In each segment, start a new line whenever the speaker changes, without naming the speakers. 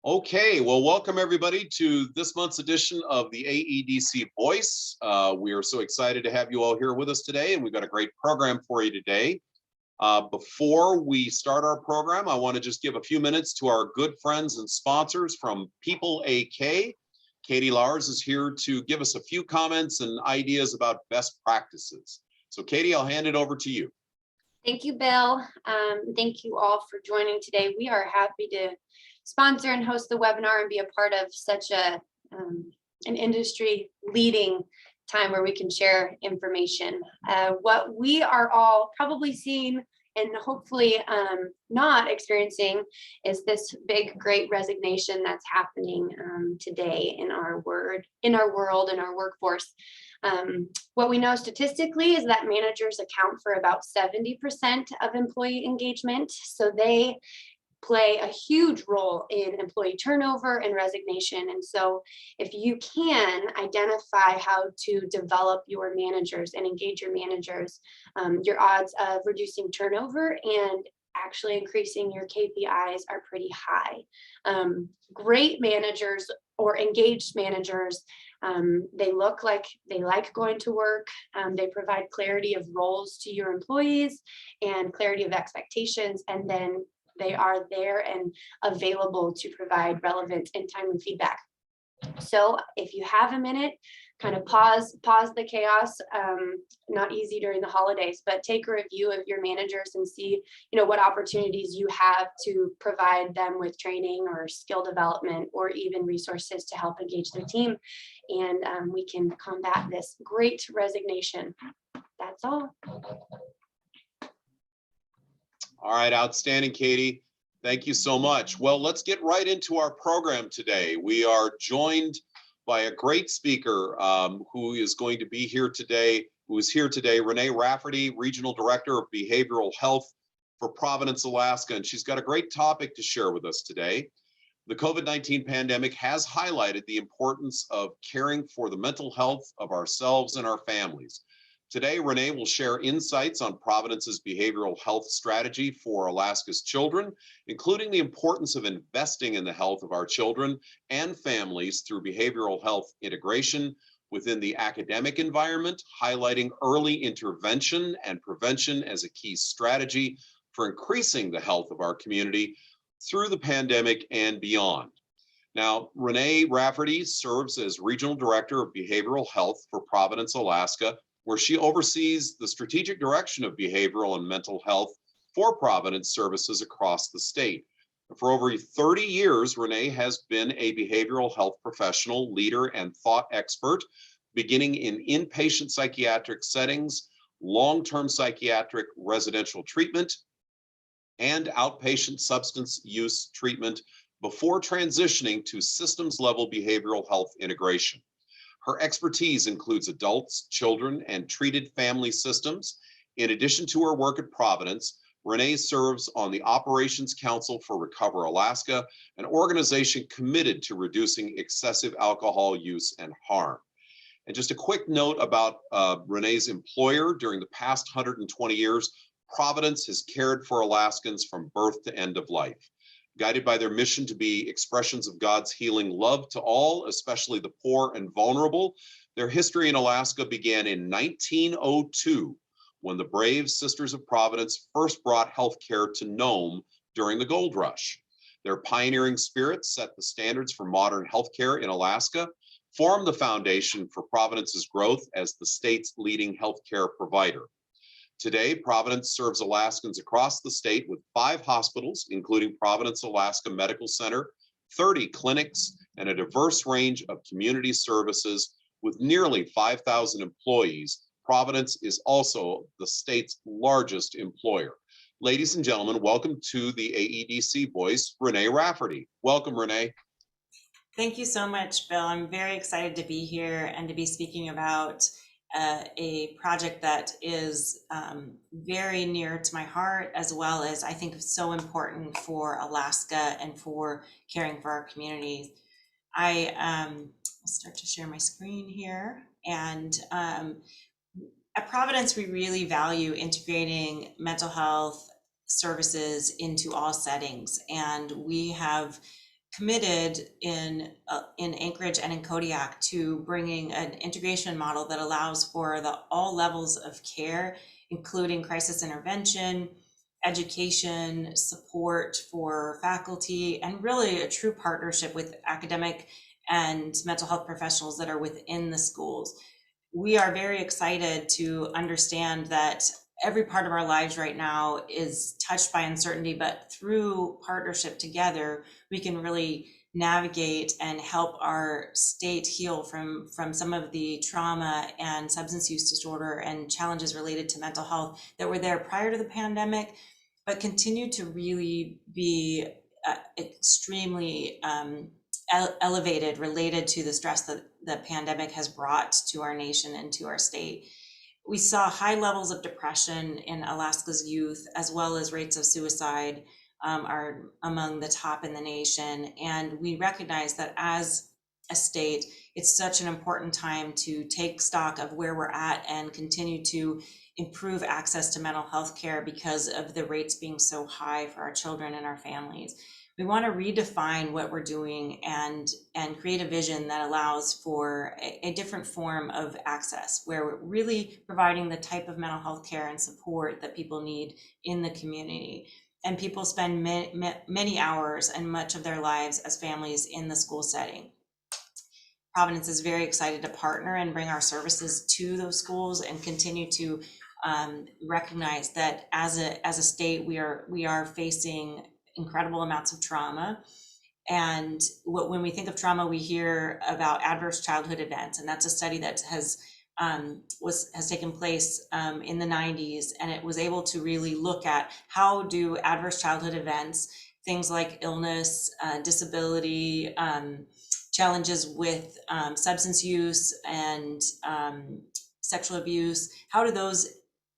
Okay, well, welcome everybody to this month's edition of the AEDC Voice. We are so excited to have you all here with us today, and we've got a great program for you today. Before we start our program, I want to just give a few minutes to our good friends and sponsors from People AK. Katie Lars is here to give us a few comments and ideas about best practices. So Katie, I'll hand it over to you.
Thank you, Bill. Thank you all for joining today. We are happy to sponsor and host the webinar and be a part of such an industry leading time where we can share information. What we are all probably seeing and hopefully not experiencing is this big, great resignation that's happening today in our world, in our workforce. What we know statistically is that managers account for about 70% of employee engagement. So they play a huge role in employee turnover and resignation. And so if you can identify how to develop your managers and engage your managers, your odds of reducing turnover and actually increasing your KPIs are pretty high. Great managers or engaged managers, they look like they like going to work. They provide clarity of roles to your employees and clarity of expectations, and then they are there and available to provide relevant and timely feedback. So if you have a minute, kind of pause the chaos. Not easy during the holidays, but take a review of your managers and see, what opportunities you have to provide them with training or skill development or even resources to help engage their team. And we can combat this great resignation. That's all.
All right, outstanding, Katie. Thank you so much. Well, let's get right into our program today. We are joined by a great speaker who is going to be here today, Renee Rafferty, Regional Director of Behavioral Health for Providence, Alaska, and she's got a great topic to share with us today. The COVID-19 pandemic has highlighted the importance of caring for the mental health of ourselves and our families. Today, Renee will share insights on Providence's behavioral health strategy for Alaska's children, including the importance of investing in the health of our children and families through behavioral health integration within the academic environment, highlighting early intervention and prevention as a key strategy for increasing the health of our community through the pandemic and beyond. Now, Renee Rafferty serves as Regional Director of Behavioral Health for Providence, Alaska, where she oversees the strategic direction of behavioral and mental health for Providence services across the state. For over 30 years, Renee has been a behavioral health professional, leader, and thought expert, beginning in inpatient psychiatric settings, long-term psychiatric residential treatment, and outpatient substance use treatment before transitioning to systems-level behavioral health integration. Her expertise includes adults, children, and treated family systems. In addition to her work at Providence, Renee serves on the Operations Council for Recover Alaska, an organization committed to reducing excessive alcohol use and harm. And just a quick note about Renee's employer. During the past 120 years, Providence has cared for Alaskans from birth to end of life. Guided by their mission to be expressions of God's healing love to all, especially the poor and vulnerable, their history in Alaska began in 1902, when the brave Sisters of Providence first brought healthcare to Nome during the gold rush. Their pioneering spirit set the standards for modern healthcare in Alaska, formed the foundation for Providence's growth as the state's leading healthcare provider. Today, Providence serves Alaskans across the state with 5 hospitals, including Providence Alaska Medical Center, 30 clinics, and a diverse range of community services with nearly 5,000 employees. Providence is also the state's largest employer. Ladies and gentlemen, welcome to the AEDC Voice, Renee Rafferty. Welcome, Renee.
Thank you so much, Bill. I'm very excited to be here and to be speaking about a project that is very near to my heart, as well as I think so important for Alaska and for caring for our communities. I'll start to share my screen here. And at Providence, we really value integrating mental health services into all settings. And we have committed in Anchorage and in Kodiak to bringing an integration model that allows for all levels of care, including crisis intervention, education, support for faculty, and really a true partnership with academic and mental health professionals that are within the schools. We are very excited to understand that every part of our lives right now is touched by uncertainty, but through partnership together, we can really navigate and help our state heal from some of the trauma and substance use disorder and challenges related to mental health that were there prior to the pandemic, but continue to really be extremely elevated related to the stress that the pandemic has brought to our nation and to our state. We saw high levels of depression in Alaska's youth, as well as rates of suicide are among the top in the nation. And we recognize that as a state, it's such an important time to take stock of where we're at and continue to improve access to mental health care because of the rates being so high for our children and our families. We want to redefine what we're doing and create a vision that allows for a different form of access, where we're really providing the type of mental health care and support that people need in the community. And people spend many hours and much of their lives as families in the school setting. Providence is very excited to partner and bring our services to those schools and continue to recognize that as a state, we are facing incredible amounts of trauma. And when we think of trauma, we hear about adverse childhood events, and that's a study that has taken place in the 90s, and it was able to really look at how do adverse childhood events, things like illness, disability, challenges with substance use and sexual abuse, how do those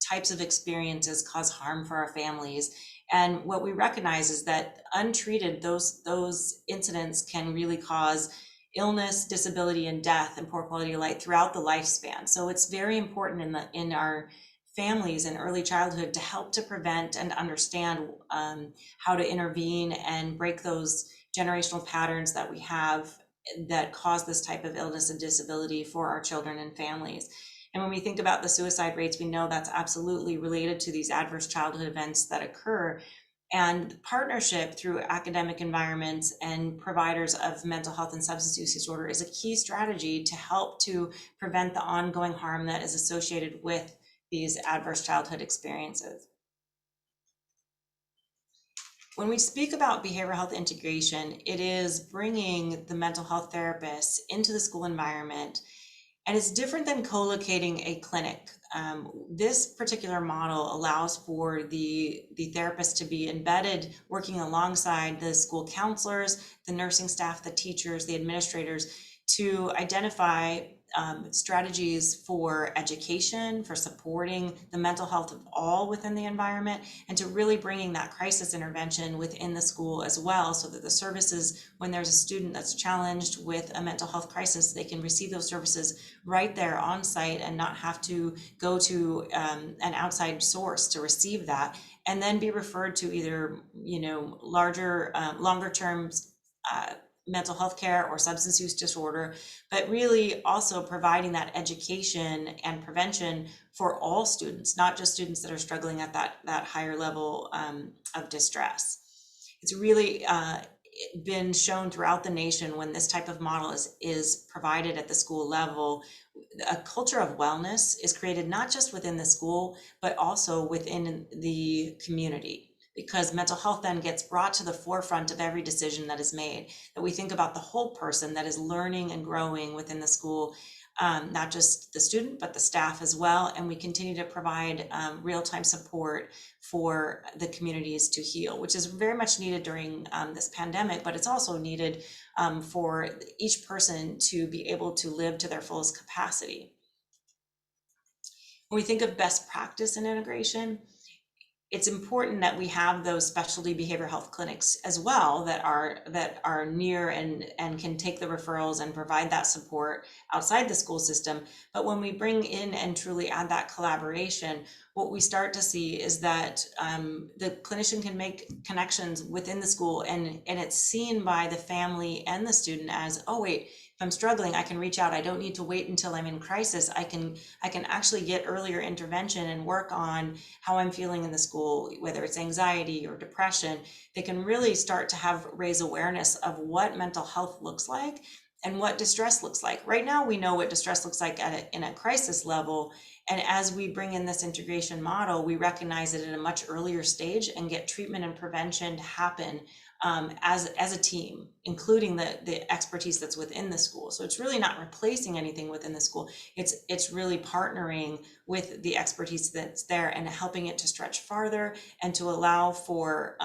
types of experiences cause harm for our families? And what we recognize is that untreated, those incidents can really cause illness, disability, and death and poor quality of life throughout the lifespan. So it's very important in our families in early childhood to help to prevent and understand how to intervene and break those generational patterns that we have that cause this type of illness and disability for our children and families. And when we think about the suicide rates, we know that's absolutely related to these adverse childhood events that occur. And partnership through academic environments and providers of mental health and substance use disorder is a key strategy to help to prevent the ongoing harm that is associated with these adverse childhood experiences. When we speak about behavioral health integration, it is bringing the mental health therapists into the school environment. And it's different than co-locating a clinic. This particular model allows for the therapist to be embedded, working alongside the school counselors, the nursing staff, the teachers, the administrators, to identify strategies for education, for supporting the mental health of all within the environment, and to really bringing that crisis intervention within the school as well, so that the services, when there's a student that's challenged with a mental health crisis, they can receive those services right there on site and not have to go to an outside source to receive that, and then be referred to either longer term mental health care or substance use disorder, but really also providing that education and prevention for all students, not just students that are struggling at that higher level of distress. It's really been shown throughout the nation when this type of model is provided at the school level, a culture of wellness is created not just within the school, but also within the community. Because mental health then gets brought to the forefront of every decision that is made, that we think about the whole person that is learning and growing within the school, not just the student, but the staff as well. And we continue to provide real-time support for the communities to heal, which is very much needed during this pandemic, but it's also needed for each person to be able to live to their fullest capacity. When we think of best practice in integration, it's important that we have those specialty behavioral health clinics as well that are near and can take the referrals and provide that support outside the school system. But when we bring in and truly add that collaboration, what we start to see is that the clinician can make connections within the school, and it's seen by the family and the student as, oh wait, if I'm struggling, I can reach out. I don't need to wait until I'm in crisis. I can actually get earlier intervention and work on how I'm feeling in the school, whether it's anxiety or depression. They can really start to raise awareness of what mental health looks like and what distress looks like. Right now, we know what distress looks like in a crisis level. And as we bring in this integration model, we recognize it at a much earlier stage and get treatment and prevention to happen as a team, including the expertise that's within the school. So it's really not replacing anything within the school. It's really partnering with the expertise that's there and helping it to stretch farther and to allow for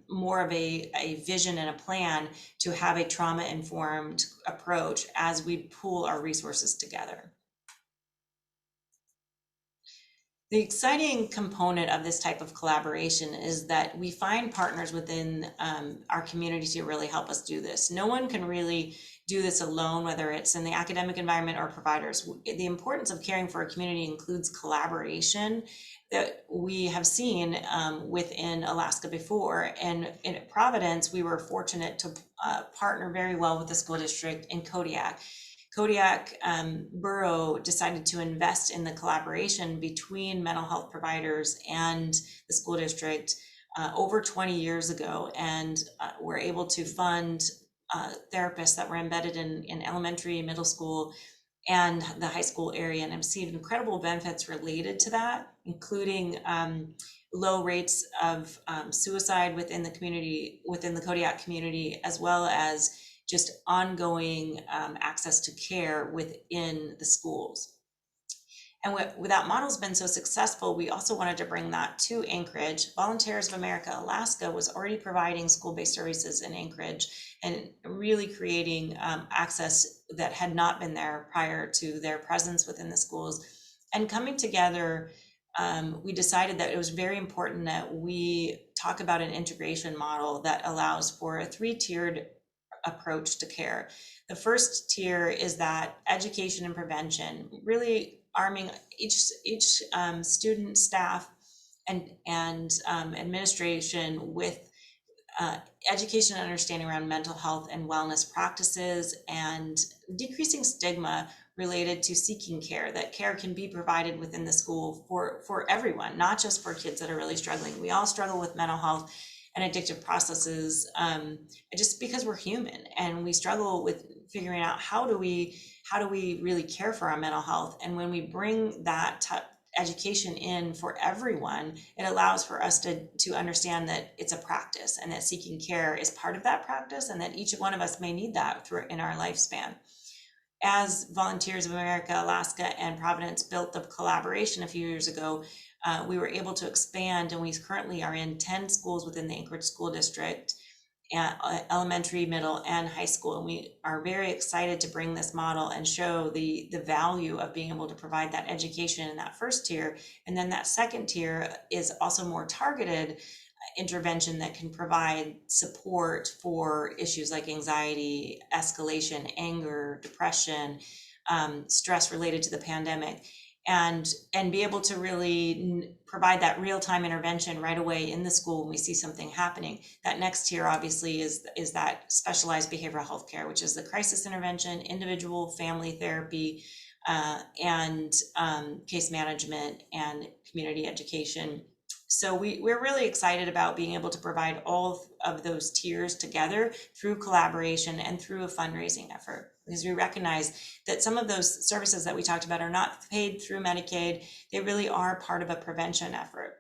more of a vision and a plan to have a trauma-informed approach as we pool our resources together. The exciting component of this type of collaboration is that we find partners within our community to really help us do this. No one can really do this alone, whether it's in the academic environment or providers. The importance of caring for a community includes collaboration that we have seen within Alaska before. And in Providence, we were fortunate to partner very well with the school district in Kodiak. Kodiak Borough decided to invest in the collaboration between mental health providers and the school district over 20 years ago, and were able to fund therapists that were embedded in elementary, middle school, and the high school area, and have seen incredible benefits related to that, including low rates of suicide within the community, within the Kodiak community, as well as just ongoing access to care within the schools. And with that model's been so successful, we also wanted to bring that to Anchorage. Volunteers of America Alaska was already providing school-based services in Anchorage and really creating access that had not been there prior to their presence within the schools. And coming together, we decided that it was very important that we talk about an integration model that allows for a three-tiered approach to care. The first tier is that education and prevention, really arming each student, staff, and administration with education and understanding around mental health and wellness practices, and decreasing stigma related to seeking care, that care can be provided within the school for everyone, not just for kids that are really struggling. We all struggle with mental health and addictive processes just because we're human, and we struggle with figuring out how do we really care for our mental health. And when we bring that education in for everyone, it allows for us to understand that it's a practice, and that seeking care is part of that practice, and that each one of us may need that in our lifespan. As Volunteers of America Alaska and Providence built the collaboration a few years ago, we were able to expand, and we currently are in 10 schools within the Anchorage School District, elementary, middle, and high school. And we are very excited to bring this model and show the value of being able to provide that education in that first tier. And then that second tier is also more targeted intervention that can provide support for issues like anxiety, escalation, anger, depression, stress related to the pandemic. And be able to really provide that real-time intervention right away in the school when we see something happening. That next tier obviously is that specialized behavioral health care, which is the crisis intervention, individual family therapy, and case management and community education. So we're really excited about being able to provide all of those tiers together through collaboration and through a fundraising effort, because we recognize that some of those services that we talked about are not paid through Medicaid. They really are part of a prevention effort.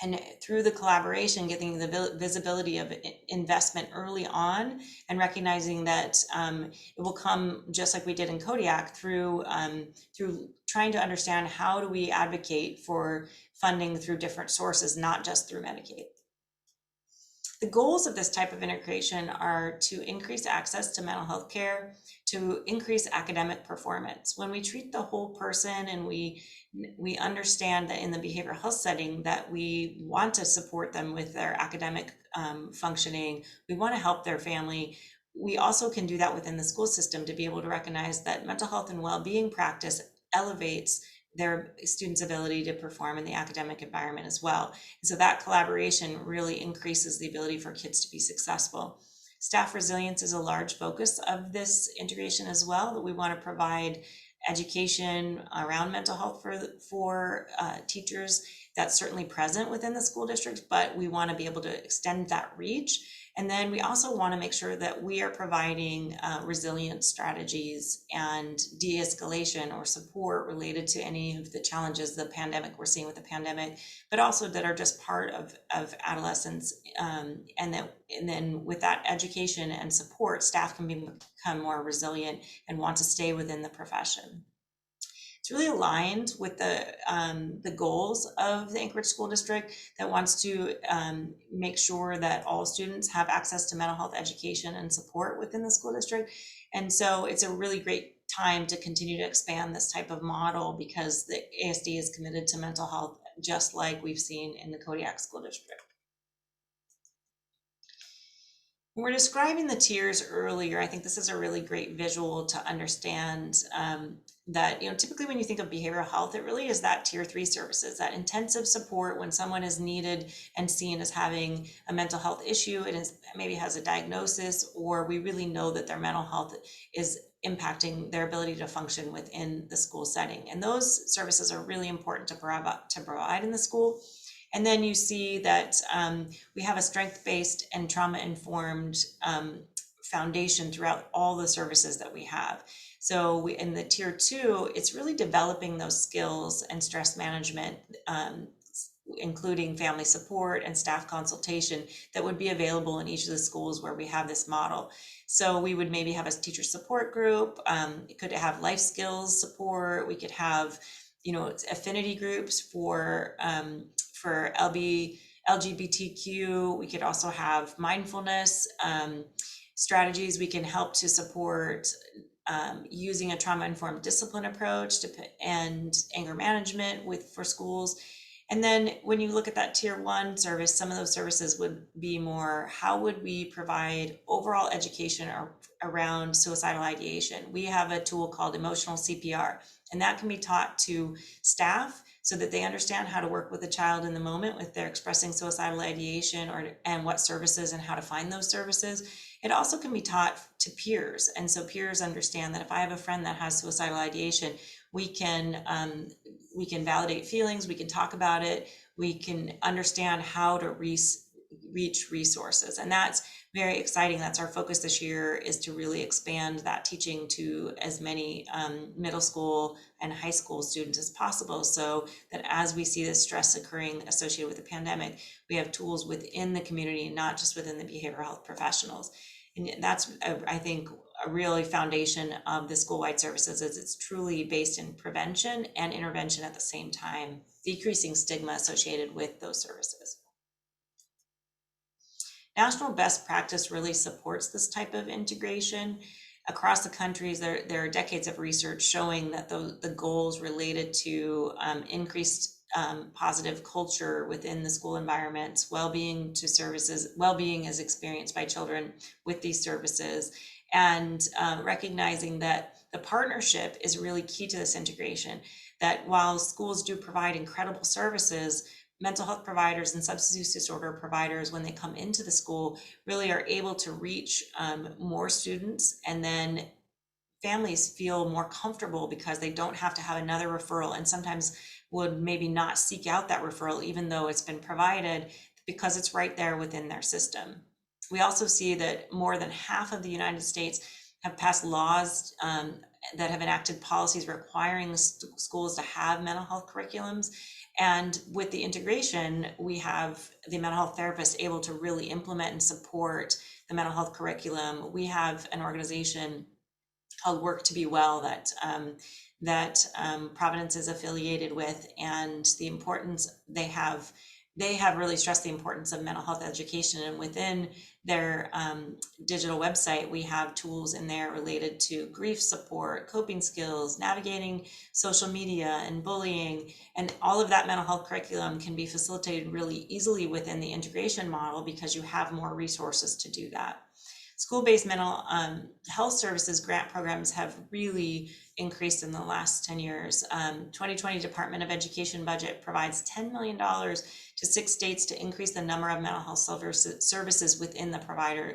And through the collaboration, getting the visibility of investment early on, and recognizing that it will come, just like we did in Kodiak, through trying to understand how do we advocate for funding through different sources, not just through Medicaid. The goals of this type of integration are to increase access to mental health care, to increase academic performance. When we treat the whole person and we understand that in the behavioral health setting that we want to support them with their academic functioning, we want to help their family. We also can do that within the school system to be able to recognize that mental health and well-being practice elevates their students' ability to perform in the academic environment as well. And so that collaboration really increases the ability for kids to be successful. Staff resilience is a large focus of this integration as well, that we want to provide education around mental health for teachers. That's certainly present within the school district, but we want to be able to extend that reach. And then we also want to make sure that we are providing resilience strategies and de-escalation or support related to any of the challenges we're seeing with the pandemic, but also that are just part of adolescence. And then with that education and support, staff can become more resilient and want to stay within the profession. It's really aligned with the goals of the Anchorage School District that wants to make sure that all students have access to mental health education and support within the school district. And so it's a really great time to continue to expand this type of model because the ASD is committed to mental health, just like we've seen in the Kodiak School District. When we're describing the tiers earlier, I think this is a really great visual to understand that, typically when you think of behavioral health, it really is that tier 3 services, that intensive support when someone is needed and seen as having a mental health issue, maybe has a diagnosis, or we really know that their mental health is impacting their ability to function within the school setting. And those services are really important to provide in the school. And then you see that we have a strength-based and trauma-informed foundation throughout all the services that we have. So in the tier 2, it's really developing those skills and stress management, including family support and staff consultation that would be available in each of the schools where we have this model. So we would maybe have a teacher support group. It could have life skills support. We could have, affinity groups for LGBTQ. We could also have mindfulness strategies. We can help to support using a trauma-informed discipline approach and anger management for schools. And then when you look at that tier 1 service, some of those services would be more, how would we provide overall education around suicidal ideation? We have a tool called emotional CPR, and that can be taught to staff so that they understand how to work with a child in the moment if they're expressing suicidal ideation and what services and how to find those services. It also can be taught to peers. And so peers understand that if I have a friend that has suicidal ideation, we can validate feelings, we can talk about it, we can understand how to reach resources. And that's very exciting. That's our focus this year, is to really expand that teaching to as many middle school and high school students as possible, so that as we see this stress occurring associated with the pandemic, we have tools within the community, not just within the behavioral health professionals. And that's, I think, a really foundation of the school-wide services, is it's truly based in prevention and intervention at the same time, decreasing stigma associated with those services. National best practice really supports this type of integration. Across the countries, there are decades of research showing that the goals related to increased positive culture within the school environments, well-being to services, well-being is experienced by children with these services, and recognizing that the partnership is really key to this integration, that while schools do provide incredible services, mental health providers and substance use disorder providers, when they come into the school, really are able to reach more students, and then families feel more comfortable because they don't have to have another referral, and sometimes would maybe not seek out that referral even though it's been provided, because it's right there within their system. We also see that more than half of the United States have passed laws that have enacted policies requiring schools to have mental health curriculums. And with the integration, we have the mental health therapist able to really implement and support the mental health curriculum. We have an organization called Work to Be Well that Providence is affiliated with, and the importance they have they have really stressed the importance of mental health education, and within their digital website, we have tools in there related to grief support, coping skills, navigating social media and bullying, and all of that mental health curriculum can be facilitated really easily within the integration model because you have more resources to do that. School-based mental health services grant programs have really increased in the last 10 years. 2020 Department of Education budget provides $10 million to 6 states to increase the number of mental health services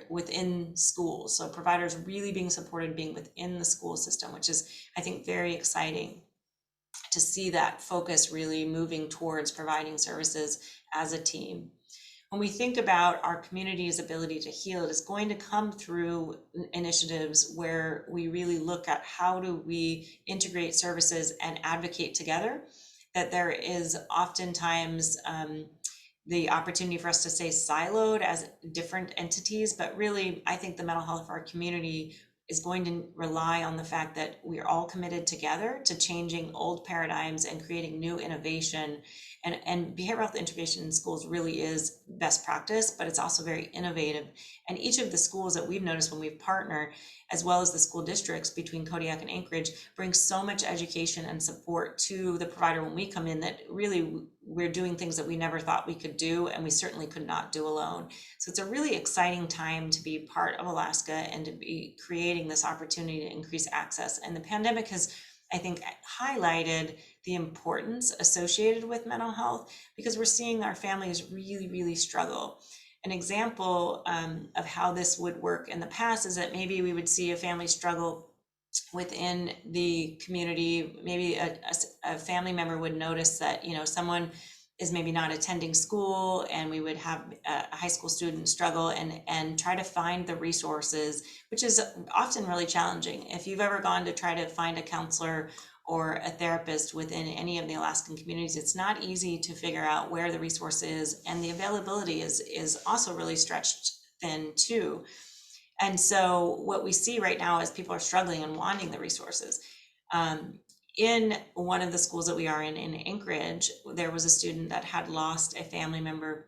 within schools. So providers really being supported, being within the school system, which is, I think, very exciting to see that focus really moving towards providing services as a team. When we think about our community's ability to heal, it is going to come through initiatives where we really look at how do we integrate services and advocate together. That there is oftentimes the opportunity for us to stay siloed as different entities, but really I think the mental health of our community is going to rely on the fact that we are all committed together to changing old paradigms and creating new innovation. And behavioral health integration in schools really is best practice, but it's also very innovative. And each of the schools that we've noticed when we've partnered, as well as the school districts between Kodiak and Anchorage, brings so much education and support to the provider when we come in that really we're doing things that we never thought we could do, and we certainly could not do alone. So it's a really exciting time to be part of Alaska and to be creating this opportunity to increase access. And the pandemic has, I think, highlighted the importance associated with mental health, because we're seeing our families really, really struggle. An example of how this would work in the past is that maybe we would see a family struggle within the community. Maybe a family member would notice that, someone is maybe not attending school, and we would have a high school student struggle and try to find the resources, which is often really challenging. If you've ever gone to try to find a counselor or a therapist within any of the Alaskan communities, it's not easy to figure out where the resource is, and the availability is also really stretched thin too. And so what we see right now is people are struggling and wanting the resources. In one of the schools that we are in Anchorage, there was a student that had lost a family member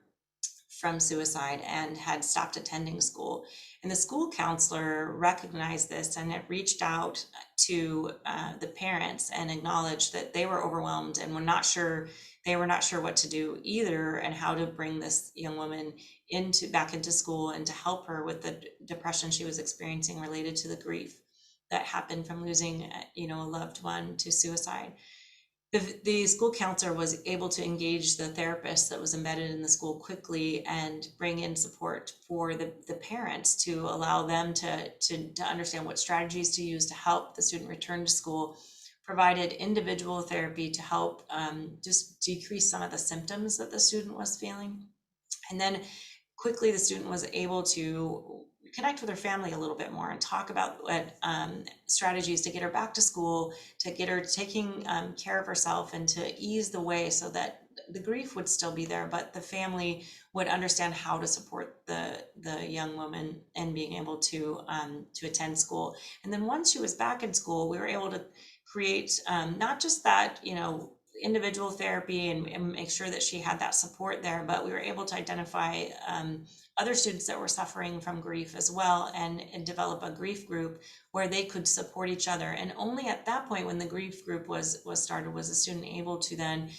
from suicide and had stopped attending school. And the school counselor recognized this and had reached out to the parents and acknowledged that they were overwhelmed and were not sure what to do either, and how to bring this young woman back into school and to help her with the depression she was experiencing related to the grief that happened from losing a loved one to suicide. The school counselor was able to engage the therapist that was embedded in the school quickly and bring in support for the parents to allow them to understand what strategies to use to help the student return to school, provided individual therapy to help just decrease some of the symptoms that the student was feeling. And then quickly the student was able to connect with her family a little bit more and talk about what strategies to get her back to school, to get her taking care of herself, and to ease the way so that the grief would still be there, but the family would understand how to support the young woman and being able to attend school. And then once she was back in school, we were able to create not just that, individual therapy and make sure that she had that support there, but we were able to identify other students that were suffering from grief as well, and develop a grief group where they could support each other. And only at that point, when the grief group was started, was the student able to then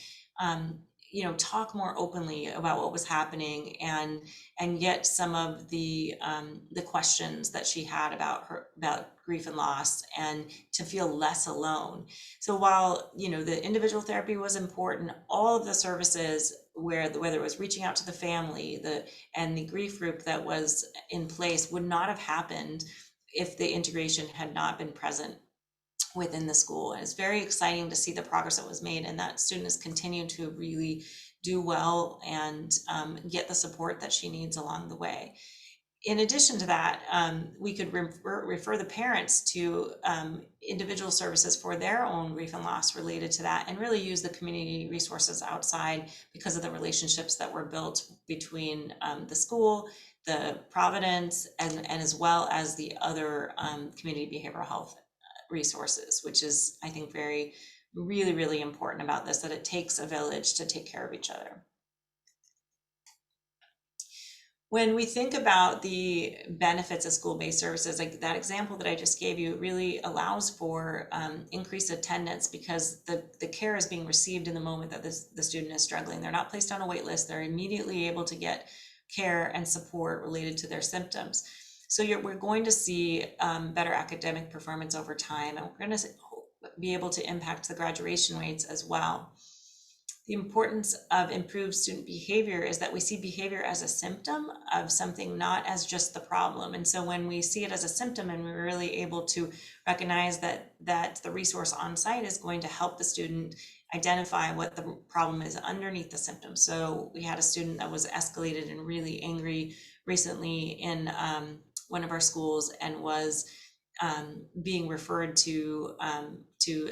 talk more openly about what was happening and get some of the questions that she had about grief and loss, and to feel less alone. So while the individual therapy was important, all of the services, whether it was reaching out to the family, and the grief group that was in place, would not have happened if the integration had not been present within the school. And it's very exciting to see the progress that was made, and that student has continued to really do well and get the support that she needs along the way. In addition to that, we could refer the parents to individual services for their own grief and loss related to that, and really use the community resources outside because of the relationships that were built between the school, the Providence, and as well as the other community behavioral health resources, which is, I think, really, really important about this, that it takes a village to take care of each other. When we think about the benefits of school-based services, like that example that I just gave you, it really allows for increased attendance because the care is being received in the moment that the student is struggling. They're not placed on a wait list. They're immediately able to get care and support related to their symptoms. So we're going to see better academic performance over time, and we're going to be able to impact the graduation rates as well. The importance of improved student behavior is that we see behavior as a symptom of something, not as just the problem. And so when we see it as a symptom and we're really able to recognize that the resource on site is going to help the student identify what the problem is underneath the symptoms. So we had a student that was escalated and really angry recently in one of our schools and was being referred to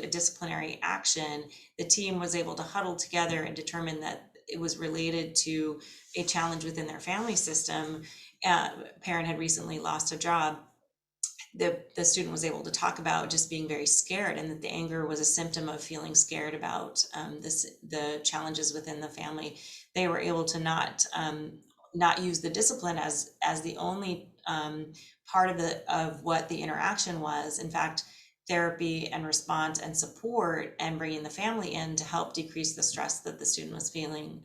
a disciplinary action. The team was able to huddle together and determine that it was related to a challenge within their family system. Parent had recently lost a job. The student was able to talk about just being very scared, and that the anger was a symptom of feeling scared about the challenges within the family. They were able to not use the discipline as the only part of what the interaction was. In fact, therapy and response and support and bringing the family in to help decrease the stress that the student was feeling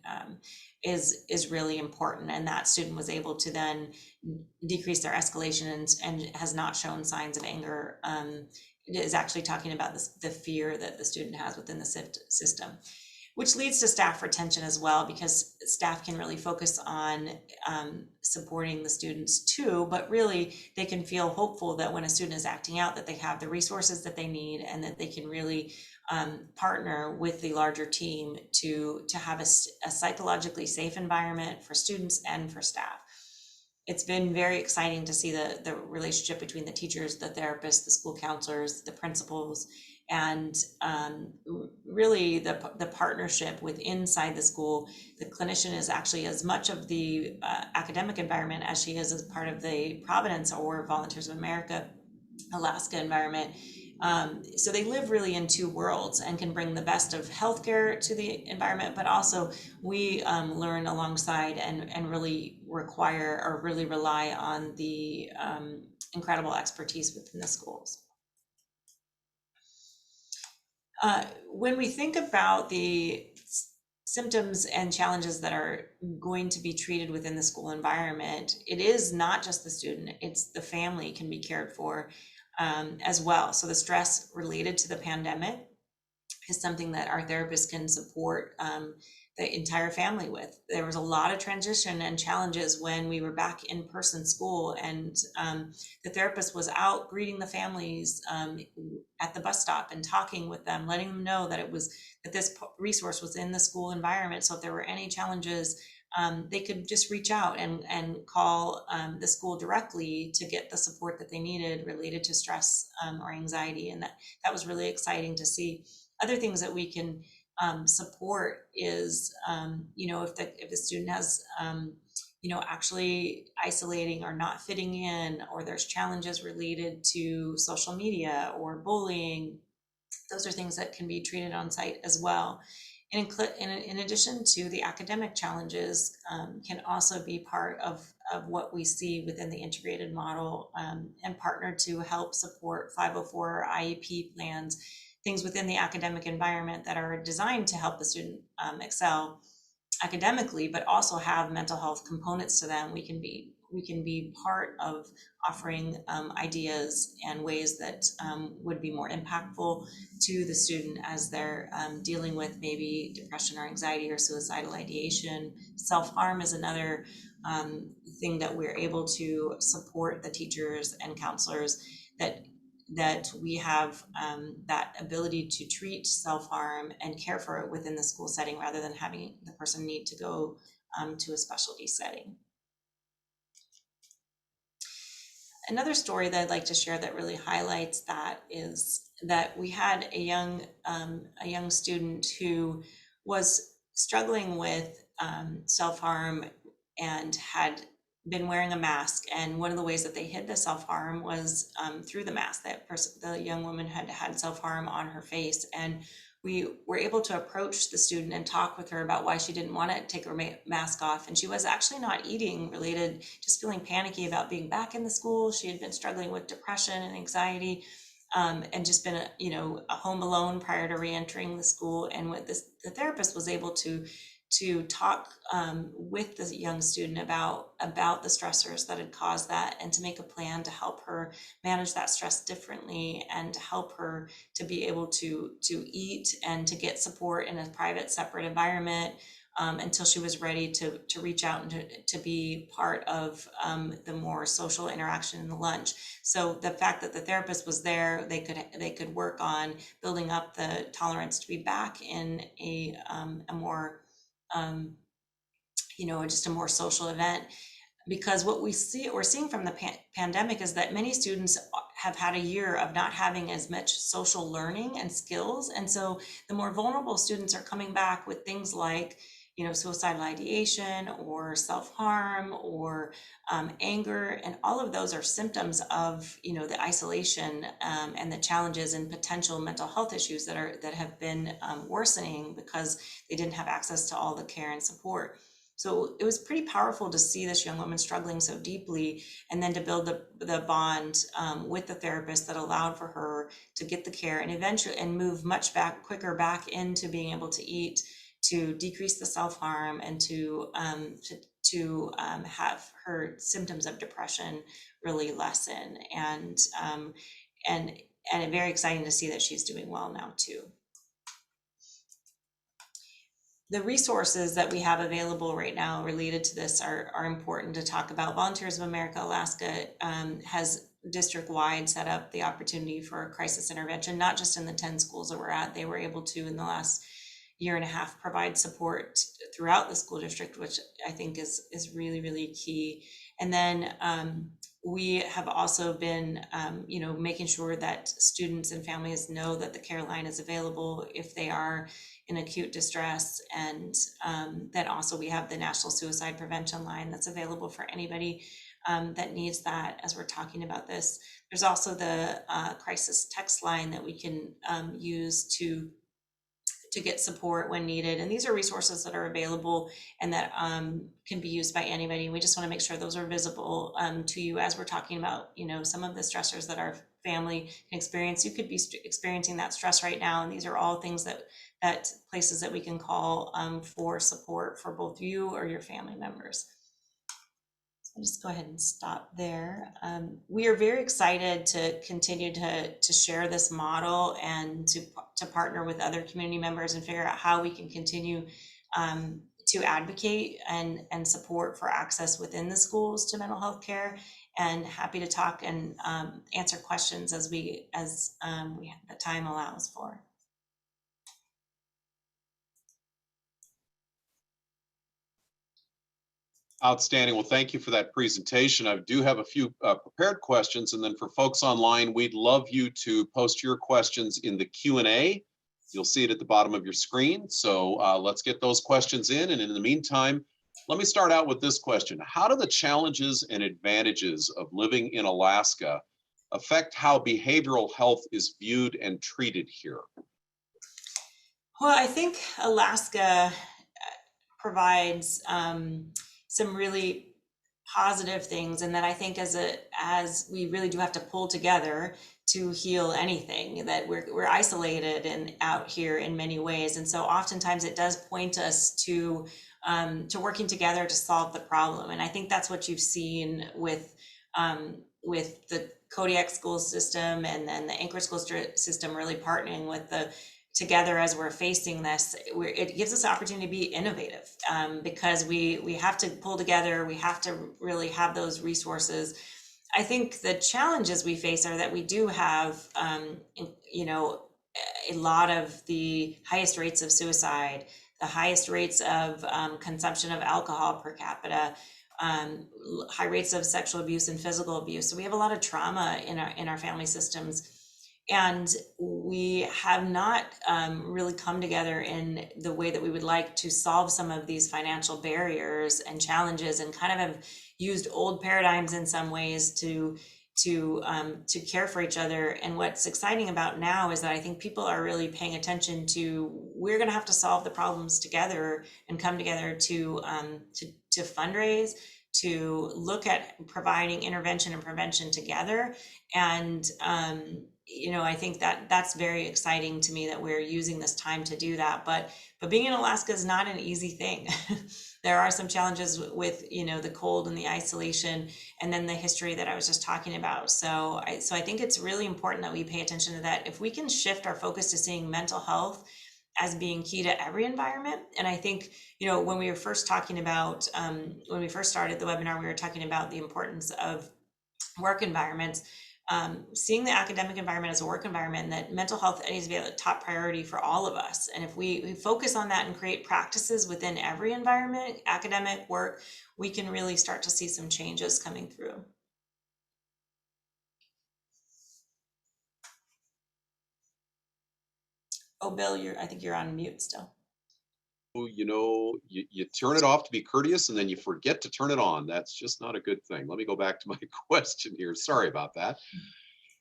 is really important. And that student was able to then decrease their escalation and has not shown signs of anger. It is actually talking about the fear that the student has within the system, which leads to staff retention as well, because staff can really focus on supporting the students too, but really they can feel hopeful that when a student is acting out, that they have the resources that they need and that they can really partner with the larger team to have a psychologically safe environment for students and for staff. It's been very exciting to see the relationship between the teachers, the therapists, the school counselors, the principals, and really the partnership with inside the school. The clinician is actually as much of the academic environment as she is as part of the Providence or Volunteers of America Alaska environment. So they live really in two worlds and can bring the best of healthcare to the environment, but also we learn alongside and really require or really rely on the incredible expertise within the schools. When we think about the symptoms and challenges that are going to be treated within the school environment, it is not just the student, it's the family can be cared for as well. So the stress related to the pandemic is something that our therapists can support the entire family with. There was a lot of transition and challenges when we were back in person school, and the therapist was out greeting the families at the bus stop and talking with them, letting them know that that this resource was in the school environment. So if there were any challenges, they could just reach out and call the school directly to get the support that they needed related to stress or anxiety. And that was really exciting to see. Other things that we can support is, if the student has, actually isolating or not fitting in, or there's challenges related to social media or bullying, those are things that can be treated on site as well. And in addition to the academic challenges, can also be part of what we see within the integrated model and partner to help support 504 IEP plans, things within the academic environment that are designed to help the student excel academically, but also have mental health components to them. We can be part of offering ideas and ways that would be more impactful to the student as they're dealing with maybe depression or anxiety or suicidal ideation. Self-harm is another thing that we're able to support the teachers and counselors, that we have that ability to treat self-harm and care for it within the school setting rather than having the person need to go to a specialty setting. Another story that I'd like to share that really highlights that is that we had a young student who was struggling with self-harm and had been wearing a mask, and one of the ways that they hid the self-harm was through the mask. The young woman had self-harm on her face, and we were able to approach the student and talk with her about why she didn't want to take her mask off. And she was actually not eating related, just feeling panicky about being back in the school. She had been struggling with depression and anxiety, and just been a home alone prior to re-entering the school. And with this, the therapist was able to talk with the young student about the stressors that had caused that, and to make a plan to help her manage that stress differently, and to help her to be able to eat and to get support in a private, separate environment, until she was ready to reach out and to be part of the more social interaction in the lunch. So the fact that the therapist was there, they could work on building up the tolerance to be back in a more just a more social event. Because what we're seeing from the pandemic is that many students have had a year of not having as much social learning and skills. And so the more vulnerable students are coming back with things like, suicidal ideation or self-harm or anger. And all of those are symptoms of, the isolation and the challenges and potential mental health issues that have been worsening because they didn't have access to all the care and support. So it was pretty powerful to see this young woman struggling so deeply, and then to build the bond with the therapist that allowed for her to get the care and eventually move much quicker back into being able to eat, to decrease the self-harm, and to have her symptoms of depression really lessen. And very exciting to see that she's doing well now too. The resources that we have available right now related to this are important to talk about. Volunteers of America Alaska has district-wide set up the opportunity for crisis intervention, not just in the 10 schools that we're at. They were able to, in the last year and a half, provide support throughout the school district, which I think is really, really key. And then we have also been, making sure that students and families know that the care line is available if they are in acute distress. And then also we have the National Suicide Prevention Line that's available for anybody that needs that as we're talking about this. There's also the crisis text line that we can use to get support when needed. And these are resources that are available and that can be used by anybody. We just want to make sure those are visible to you as we're talking about, some of the stressors that our family can experience. You could be experiencing that stress right now. And these are all things that places that we can call for support for both you or your family members. So I'll just go ahead and stop there. We are very excited to continue to share this model and to partner with other community members and figure out how we can continue to advocate and support for access within the schools to mental health care. And happy to talk and answer questions as the time allows for.
Outstanding. Well, thank you for that presentation. I do have a few prepared questions, and then for folks online, we'd love you to post your questions in the Q&A. You'll see it at the bottom of your screen. So let's get those questions in. And in the meantime, let me start out with this question. How do the challenges and advantages of living in Alaska affect how behavioral health is viewed and treated here?
Well, I think Alaska provides some really positive things, and that I think as we really do have to pull together to heal anything, that we're isolated and out here in many ways. And so oftentimes it does point us to working together to solve the problem. And I think that's what you've seen with the Kodiak school system and then the Anchorage school system really partnering with together as we're facing this. It gives us the opportunity to be innovative because we have to pull together. We have to really have those resources. I think the challenges we face are that we do have, a lot of the highest rates of suicide, the highest rates of consumption of alcohol per capita, high rates of sexual abuse and physical abuse. So we have a lot of trauma in our family systems. And we have not really come together in the way that we would like to solve some of these financial barriers and challenges, and kind of have used old paradigms in some ways to to care for each other. And what's exciting about now is that I think people are really paying attention to, we're going to have to solve the problems together and come together to fundraise, to look at providing intervention and prevention together. And I think that that's very exciting to me, that we're using this time to do that. But being in Alaska is not an easy thing. There are some challenges with the cold and the isolation, and then the history that I was just talking about. So I think it's really important that we pay attention to that. If we can shift our focus to seeing mental health as being key to every environment. And I think, when we were first talking about, when we first started the webinar, we were talking about the importance of work environments, seeing the academic environment as a work environment, that mental health needs to be a top priority for all of us. And if we focus on that and create practices within every environment, academic, work, we can really start to see some changes coming through. Oh, Bill, I think you're on mute still.
You turn it off to be courteous and then you forget to turn it on. That's just not a good thing. Let me go back to my question here. Sorry about that.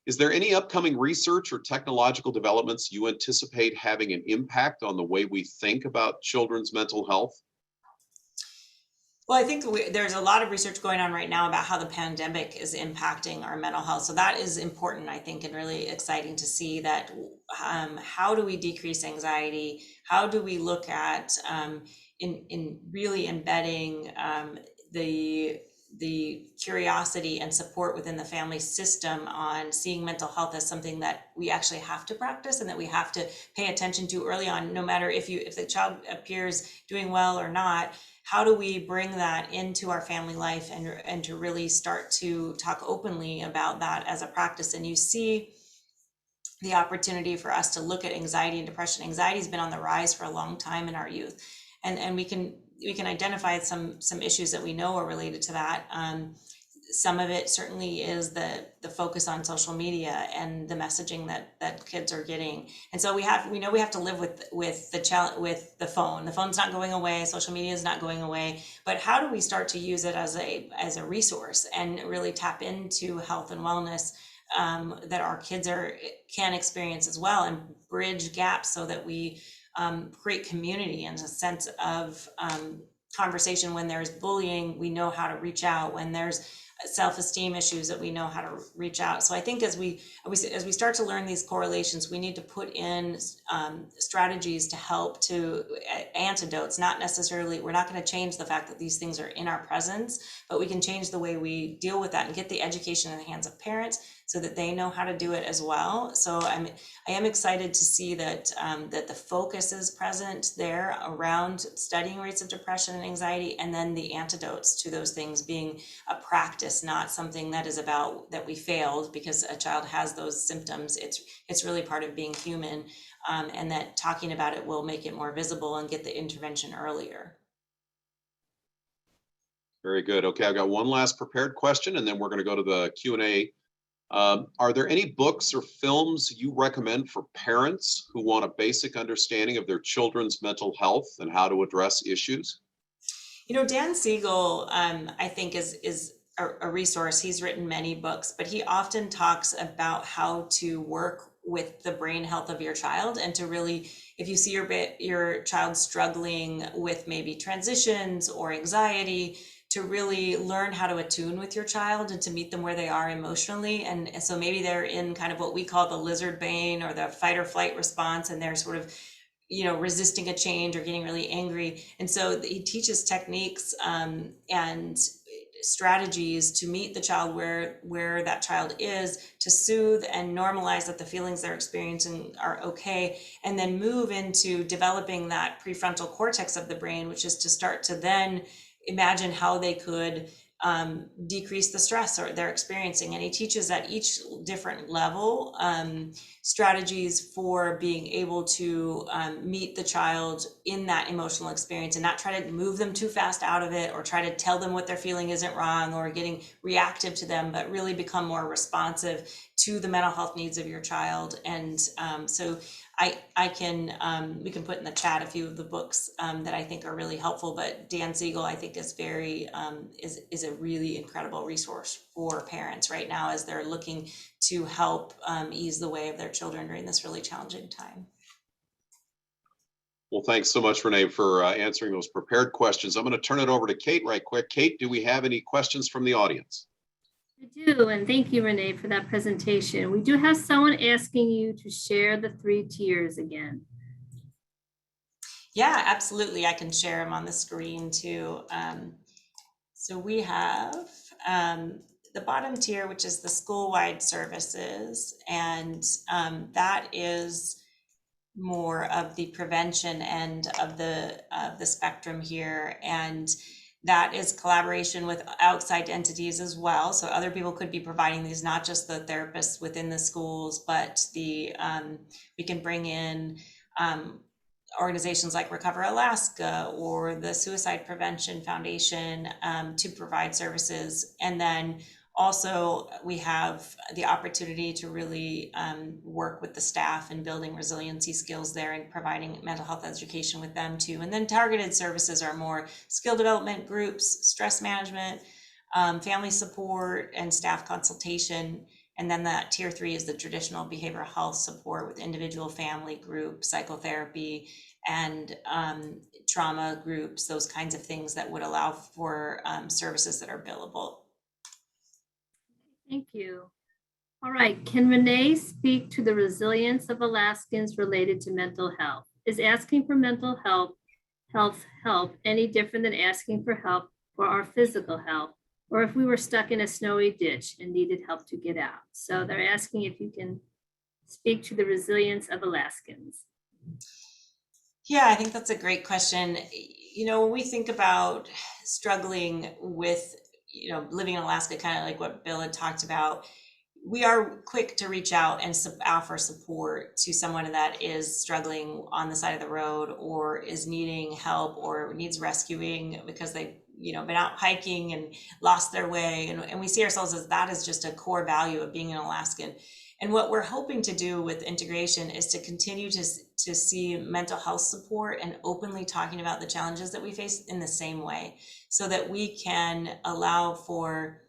Is there any upcoming research or technological developments you anticipate having an impact on the way we think about children's mental health?
Well, I think there's a lot of research going on right now about how the pandemic is impacting our mental health. So that is important, I think, and really exciting to see that. How do we decrease anxiety? How do we look at in really embedding the curiosity and support within the family system on seeing mental health as something that we actually have to practice and that we have to pay attention to early on, no matter if the child appears doing well or not. How do we bring that into our family life and to really start to talk openly about that as a practice? And you see the opportunity for us to look at anxiety and depression. Anxiety has been on the rise for a long time in our youth, and we can identify some issues that we know are related to that. Some of it certainly is the focus on social media and the messaging that kids are getting. And so we know we have to live with the phone. The phone's not going away, social media is not going away, but how do we start to use it as a resource and really tap into health and wellness that our kids can experience as well, and bridge gaps so that we create community and a sense of conversation. When there's bullying, we know how to reach out. When there's self-esteem issues, that we know how to reach out. So I think as we start to learn these correlations, we need to put in strategies to help to antidotes. Not necessarily, we're not going to change the fact that these things are in our presence, but we can change the way we deal with that and get the education in the hands of parents so that they know how to do it as well. So I am excited to see that that the focus is present there around studying rates of depression and anxiety, and then the antidotes to those things being a practice, not something that is about that we failed because a child has those symptoms. It's really part of being human, and that talking about it will make it more visible and get the intervention earlier.
Very good. Okay, I've got one last prepared question, and then we're going to go to the Q&A. Are there any books or films you recommend for parents who want a basic understanding of their children's mental health and how to address issues?
Dan Siegel, I think is a resource. He's written many books, but he often talks about how to work with the brain health of your child, and to really, if you see your child struggling with maybe transitions or anxiety, to really learn how to attune with your child and to meet them where they are emotionally. And so maybe they're in kind of what we call the lizard brain or the fight or flight response, and they're sort of, resisting a change or getting really angry. And so he teaches techniques and strategies to meet the child where that child is, to soothe and normalize that the feelings they're experiencing are okay, and then move into developing that prefrontal cortex of the brain, which is to start to then imagine how they could decrease the stress or they're experiencing. And he teaches at each different level strategies for being able to meet the child in that emotional experience and not try to move them too fast out of it or try to tell them what they're feeling isn't wrong or getting reactive to them, but really become more responsive to the mental health needs of your child. And so we can put in the chat a few of the books that I think are really helpful, but Dan Siegel, I think, is is a really incredible resource for parents right now as they're looking to help ease the way of their children during this really challenging time.
Well, thanks so much, Renee, for answering those prepared questions. I'm going to turn it over to Kate right quick. Kate, do we have any questions from the audience?
I do, and thank you, Renee, for that presentation. We do have someone asking you to share the 3 tiers again.
Yeah, absolutely. I can share them on the screen too. So we have the bottom tier, which is the Schoolwide Services, and that is more of the prevention end of the spectrum here, and that is collaboration with outside entities as well. So other people could be providing these, not just the therapists within the schools, but we can bring in organizations like Recover Alaska or the Suicide Prevention Foundation to provide services. And then also we have the opportunity to really work with the staff in building resiliency skills there and providing mental health education with them too. And then targeted services are more skill development groups, stress management, family support, and staff consultation. And then that tier 3 is the traditional behavioral health support with individual, family, group, psychotherapy, and trauma groups, those kinds of things that would allow for services that are billable.
Thank you. All right, can Renee speak to the resilience of Alaskans related to mental health? Is asking for mental health help any different than asking for help for our physical health, or if we were stuck in a snowy ditch and needed help to get out? So they're asking if you can speak to the resilience of Alaskans.
Yeah, I think that's a great question. You know, when we think about struggling with, living in Alaska, kind of like what Bill had talked about, we are quick to reach out and offer support to someone that is struggling on the side of the road or is needing help or needs rescuing because they've been out hiking and lost their way. And we see ourselves as that is just a core value of being an Alaskan. And what we're hoping to do with integration is to continue to see mental health support and openly talking about the challenges that we face in the same way, so that we can allow for,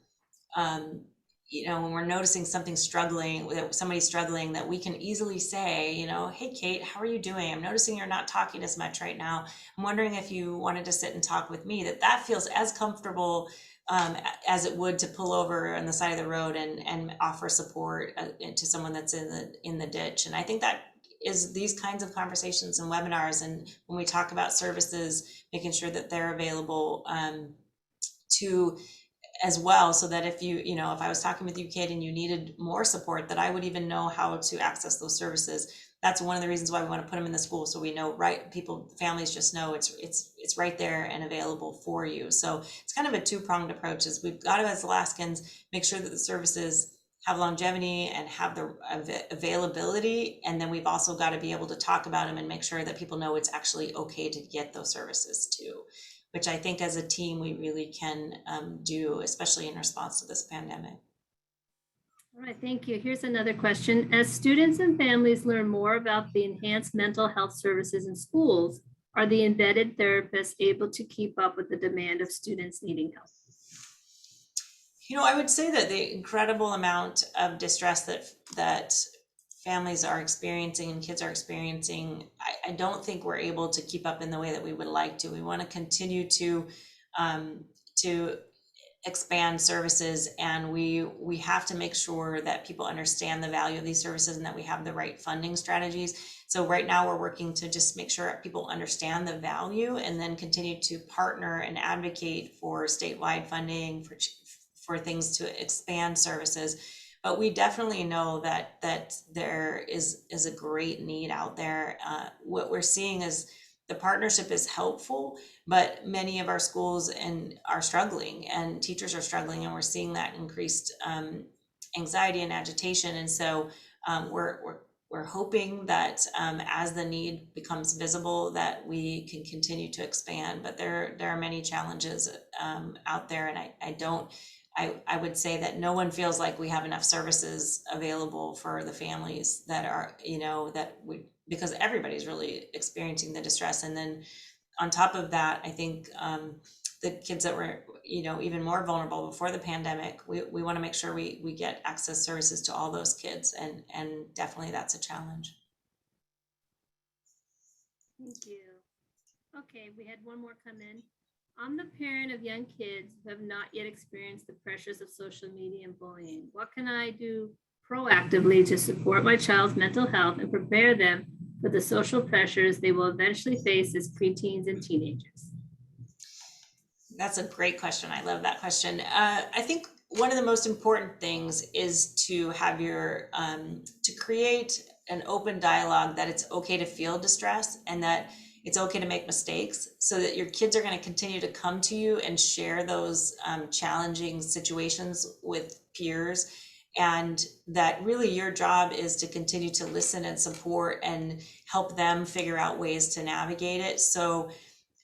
when we're noticing somebody's struggling, that we can easily say, hey, Kate, how are you doing? I'm noticing you're not talking as much right now. I'm wondering if you wanted to sit and talk with me. That feels as comfortable as it would to pull over on the side of the road and offer support to someone that's in the ditch. And I think that is these kinds of conversations and webinars, and when we talk about services, making sure that they're available to as well, so that if if I was talking with you, Kate, and you needed more support, that I would even know how to access those services. That's one of the reasons why we want to put them in the school, so we know, families just know it's right there and available for you. So it's kind of a two-pronged approach. Is we've got to, as Alaskans, make sure that the services have longevity and have the availability, and then we've also got to be able to talk about them and make sure that people know it's actually okay to get those services too, which I think as a team we really can do, especially in response to this pandemic.
All right, thank you. Here's another question. As students and families learn more about the enhanced mental health services in schools, are the embedded therapists able to keep up with the demand of students needing help?
I would say that the incredible amount of distress that families are experiencing and kids are experiencing, I don't think we're able to keep up in the way that we would like to. We want to continue to expand services, and we have to make sure that people understand the value of these services and that we have the right funding strategies. So right now we're working to just make sure people understand the value, and then continue to partner and advocate for statewide funding for things to expand services. But we definitely know that there is a great need out there. What we're seeing is the partnership is helpful, but many of our schools are struggling, and teachers are struggling, and we're seeing that increased anxiety and agitation. And so we're hoping that as the need becomes visible, that we can continue to expand. But there are many challenges out there, and I don't I would say that no one feels like we have enough services available for the families that are, because everybody's really experiencing the distress. And then on top of that, I think the kids that were, even more vulnerable before the pandemic, we want to make sure we get access services to all those kids. And definitely that's a challenge.
Thank you. Okay, we had one more come in. I'm the parent of young kids who have not yet experienced the pressures of social media and bullying. What can I do proactively to support my child's mental health and prepare them for the social pressures they will eventually face as preteens and teenagers?
That's a great question. I love that question. I think one of the most important things is to have to create an open dialogue that it's okay to feel distress and that it's okay to make mistakes, so that your kids are going to continue to come to you and share those challenging situations with peers. And that really your job is to continue to listen and support and help them figure out ways to navigate it. So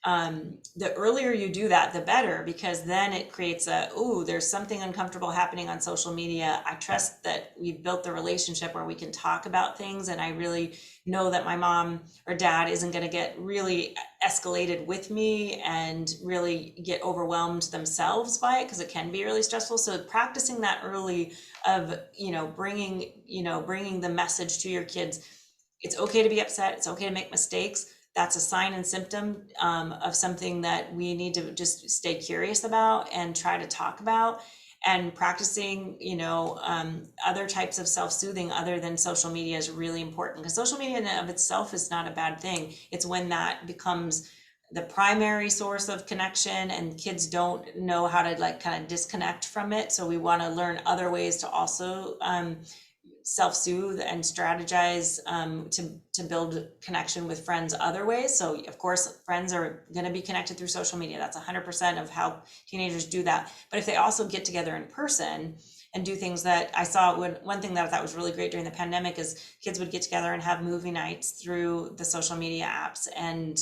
the earlier you do that, the better, because then it creates there's something uncomfortable happening on social media. I trust that we've built the relationship where we can talk about things, and I really know that my mom or dad isn't going to get really escalated with me and really get overwhelmed themselves by it, because it can be really stressful. So practicing that early of, bringing the message to your kids, it's okay to be upset, it's okay to make mistakes. That's a sign and symptom of something that we need to just stay curious about and try to talk about. And practicing, other types of self-soothing other than social media is really important, because social media in and of itself is not a bad thing. It's when that becomes the primary source of connection and kids don't know how to kind of disconnect from it. So we want to learn other ways to also self-soothe and strategize to build connection with friends other ways. So of course, friends are going to be connected through social media. That's 100% of how teenagers do that. But if they also get together in person and do things that I saw, one thing that I thought was really great during the pandemic is kids would get together and have movie nights through the social media apps. And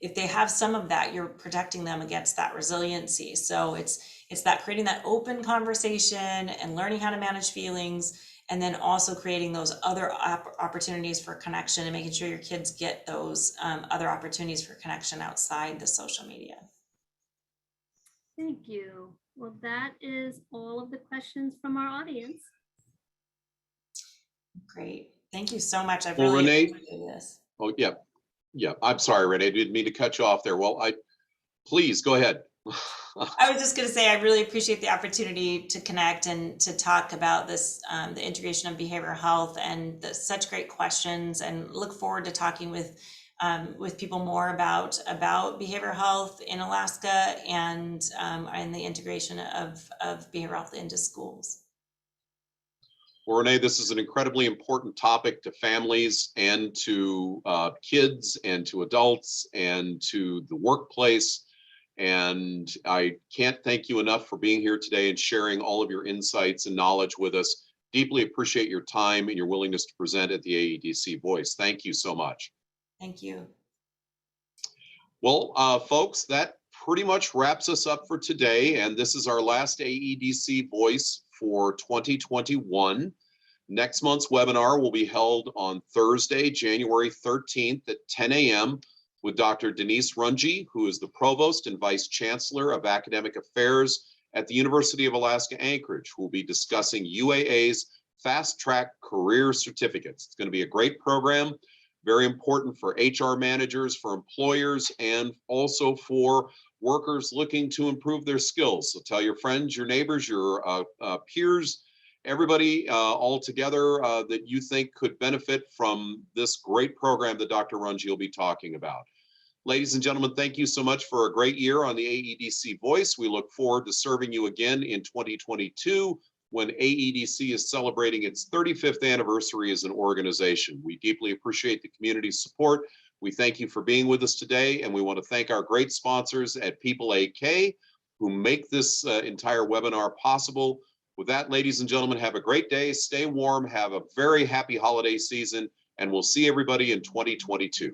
if they have some of that, you're protecting them against that resiliency. So it's that creating that open conversation and learning how to manage feelings, and then also creating those other opportunities for connection and making sure your kids get those other opportunities for connection outside the social media.
Thank you. Well, that is all of the questions from our audience.
Great. Thank you so much. I've
Well,
really
Renee,
appreciated this.
Oh, yeah. Yeah. I'm sorry, Renee. I didn't mean to cut you off there. Well, please go ahead.
I was just going to say, I really appreciate the opportunity to connect and to talk about this, the integration of behavioral health, and such great questions, and look forward to talking with people more about behavioral health in Alaska and the integration of behavioral health into schools.
Well, Renee, this is an incredibly important topic to families and to kids and to adults and to the workplace. And I can't thank you enough for being here today and sharing all of your insights and knowledge with us. Deeply appreciate your time and your willingness to present at the AEDC Voice. Thank you so much.
Thank you.
Well, folks, that pretty much wraps us up for today. And this is our last AEDC Voice for 2021. Next month's webinar will be held on Thursday, January 13th at 10 a.m. with Dr. Denise Runge, who is the Provost and Vice Chancellor of Academic Affairs at the University of Alaska Anchorage, who will be discussing UAA's Fast Track Career Certificates. It's going to be a great program, very important for HR managers, for employers, and also for workers looking to improve their skills. So tell your friends, your neighbors, your peers, everybody all together that you think could benefit from this great program that Dr. Runge will be talking about. Ladies and gentlemen, thank you so much for a great year on the AEDC Voice. We look forward to serving you again in 2022 when AEDC is celebrating its 35th anniversary as an organization. We deeply appreciate the community's support. We thank you for being with us today, and we want to thank our great sponsors at People AK who make this entire webinar possible. With that, ladies and gentlemen, have a great day, stay warm, have a very happy holiday season, and we'll see everybody in 2022.